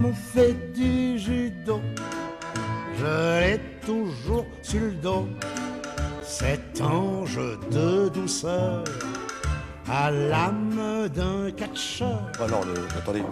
me fait du judo, je l'ai toujours sur le dos, cet ange de douceur à l'âme d'un catcheur. Alors, attendez,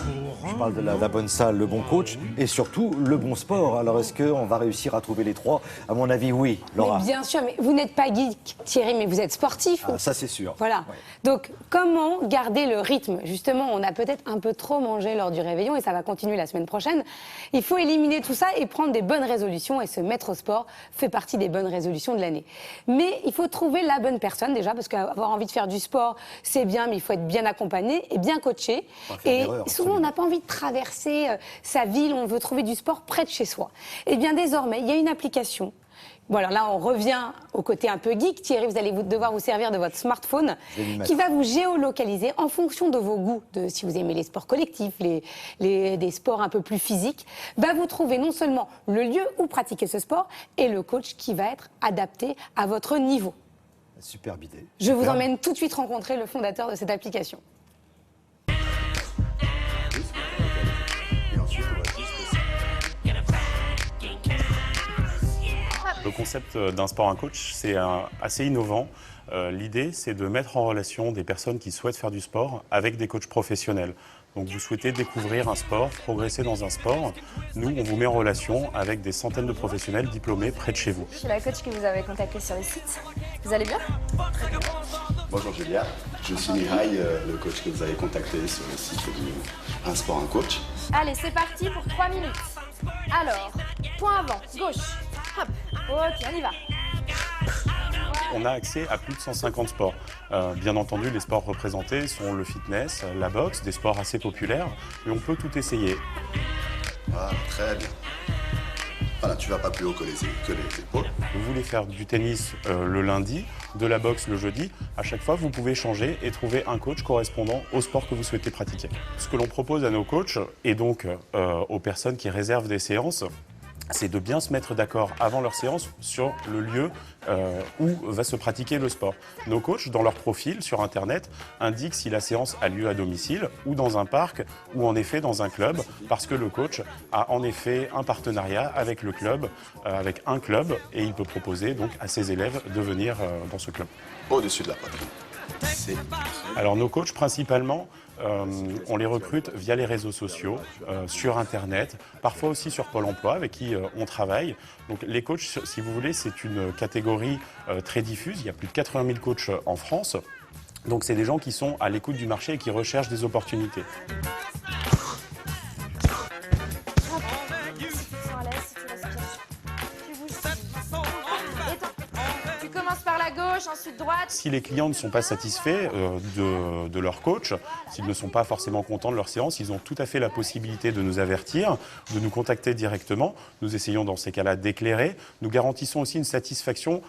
je parle de la bonne salle, le bon coach et surtout le bon sport. Alors, est-ce qu'on va réussir à trouver les trois? À mon avis, oui, Laura. Mais bien sûr, mais vous n'êtes pas geek, Thierry, mais vous êtes sportif. Ah, ça, c'est sûr. Voilà. Ouais. Donc, comment garder le rythme? Justement, on a peut-être un peu trop mangé lors du réveillon et ça va continuer la semaine prochaine. Il faut éliminer tout ça et prendre des bonnes résolutions, et se mettre au sport fait partie des bonnes résolutions de l'année. Mais il faut trouver la bonne personne déjà, parce qu'avoir envie de faire du sport, c'est bien, mais il faut être bien accompagné et bien coaché. Et souvent, on n'a pas envie de traverser sa ville, on veut trouver du sport près de chez soi. Et bien désormais, il y a une application. Bon, alors là, on revient au côté un peu geek. Thierry, vous allez devoir vous servir de votre smartphone qui va vous géolocaliser en fonction de vos goûts, de si vous aimez les sports collectifs, des sports un peu plus physiques. Va vous trouver non seulement le lieu où pratiquer ce sport et le coach qui va être adapté à votre niveau. Superbe idée. Je vous emmène tout de suite rencontrer le fondateur de cette application. Le concept d'un sport, un coach, c'est assez innovant. L'idée, c'est de mettre en relation des personnes qui souhaitent faire du sport avec des coachs professionnels. Donc vous souhaitez découvrir un sport, progresser dans un sport. Nous, on vous met en relation avec des centaines de professionnels diplômés près de chez vous. Je suis la coach que vous avez contactée sur le site. Vous allez bien? Bonjour Julia, je suis Mihai, le coach que vous avez contacté sur le site de Un Sport, un Coach. Allez, c'est parti pour 3 minutes. Alors, point avant, gauche. Hop, ok, on y va. On a accès à plus de 150 sports. Bien entendu, les sports représentés sont le fitness, la boxe, des sports assez populaires, mais on peut tout essayer. Ah, très bien. Voilà, tu vas pas plus haut que les épaules. Vous voulez faire du tennis le lundi, de la boxe le jeudi, à chaque fois vous pouvez changer et trouver un coach correspondant au sport que vous souhaitez pratiquer. Ce que l'on propose à nos coachs et donc aux personnes qui réservent des séances, c'est de bien se mettre d'accord avant leur séance sur le lieu où va se pratiquer le sport. Nos coachs, dans leur profil sur Internet, indiquent si la séance a lieu à domicile ou dans un parc ou en effet dans un club, parce que le coach a en effet un partenariat avec le club, avec un club, et il peut proposer donc à ses élèves de venir dans ce club. Au-dessus de la poitrine. Alors nos coachs principalement, on les recrute via les réseaux sociaux, sur Internet, parfois aussi sur Pôle emploi avec qui on travaille. Donc les coachs, si vous voulez, c'est une catégorie très diffuse. Il y a plus de 80 000 coachs en France. Donc c'est des gens qui sont à l'écoute du marché et qui recherchent des opportunités. Ensuite droite. Si les clients ne sont pas satisfaits de leur coach, s'ils ne sont pas forcément contents de leur séance, ils ont tout à fait la possibilité de nous avertir, de nous contacter directement. Nous essayons dans ces cas-là d'éclairer. Nous garantissons aussi une satisfaction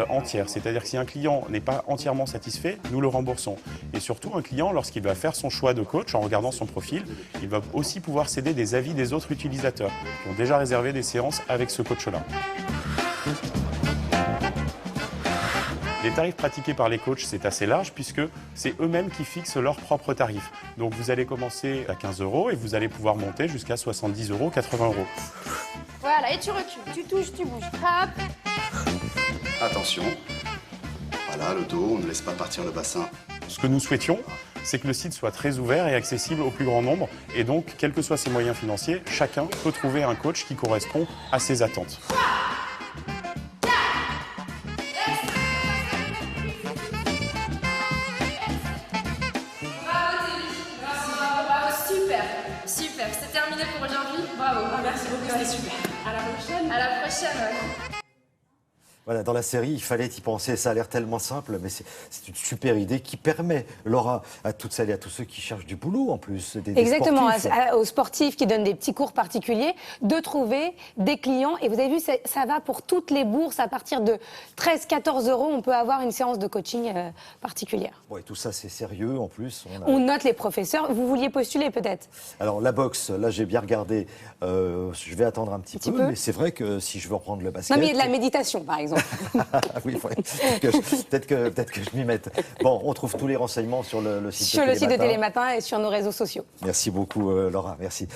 entière. C'est-à-dire que si un client n'est pas entièrement satisfait, nous le remboursons. Et surtout, un client, lorsqu'il va faire son choix de coach, en regardant son profil, il va aussi pouvoir céder des avis des autres utilisateurs qui ont déjà réservé des séances avec ce coach-là. Les tarifs pratiqués par les coachs, c'est assez large puisque c'est eux-mêmes qui fixent leurs propres tarifs. Donc vous allez commencer à 15 € et vous allez pouvoir monter jusqu'à 70 €, 80 €. Voilà, et tu recules, tu touches, tu bouges. Hop. Attention. Voilà, le dos, on ne laisse pas partir le bassin. Ce que nous souhaitions, c'est que le site soit très ouvert et accessible au plus grand nombre. Et donc, quels que soient ses moyens financiers, chacun peut trouver un coach qui correspond à ses attentes. Super, c'est terminé pour aujourd'hui. Bravo. Merci beaucoup, c'était super. À la prochaine. À la prochaine, ouais. Voilà, dans la série, il fallait y penser. Ça a l'air tellement simple, mais c'est une super idée qui permet, Laura, à toutes celles et à tous ceux qui cherchent du boulot en plus. Exactement, sportifs. aux sportifs qui donnent des petits cours particuliers, de trouver des clients. Et vous avez vu, ça va pour toutes les bourses. À partir de 13-14 €, on peut avoir une séance de coaching particulière. Bon, et tout ça, c'est sérieux en plus. On note les professeurs. Vous vouliez postuler peut-être? Alors, la boxe, là, j'ai bien regardé. Je vais attendre un petit peu, mais c'est vrai que si je veux reprendre le basket... Non, mais il y a de la méditation, par exemple. Oui, peut-être que je m'y mette. Bon, on trouve tous les renseignements sur le site de Télématin et sur nos réseaux sociaux. Merci beaucoup, Laura. Merci.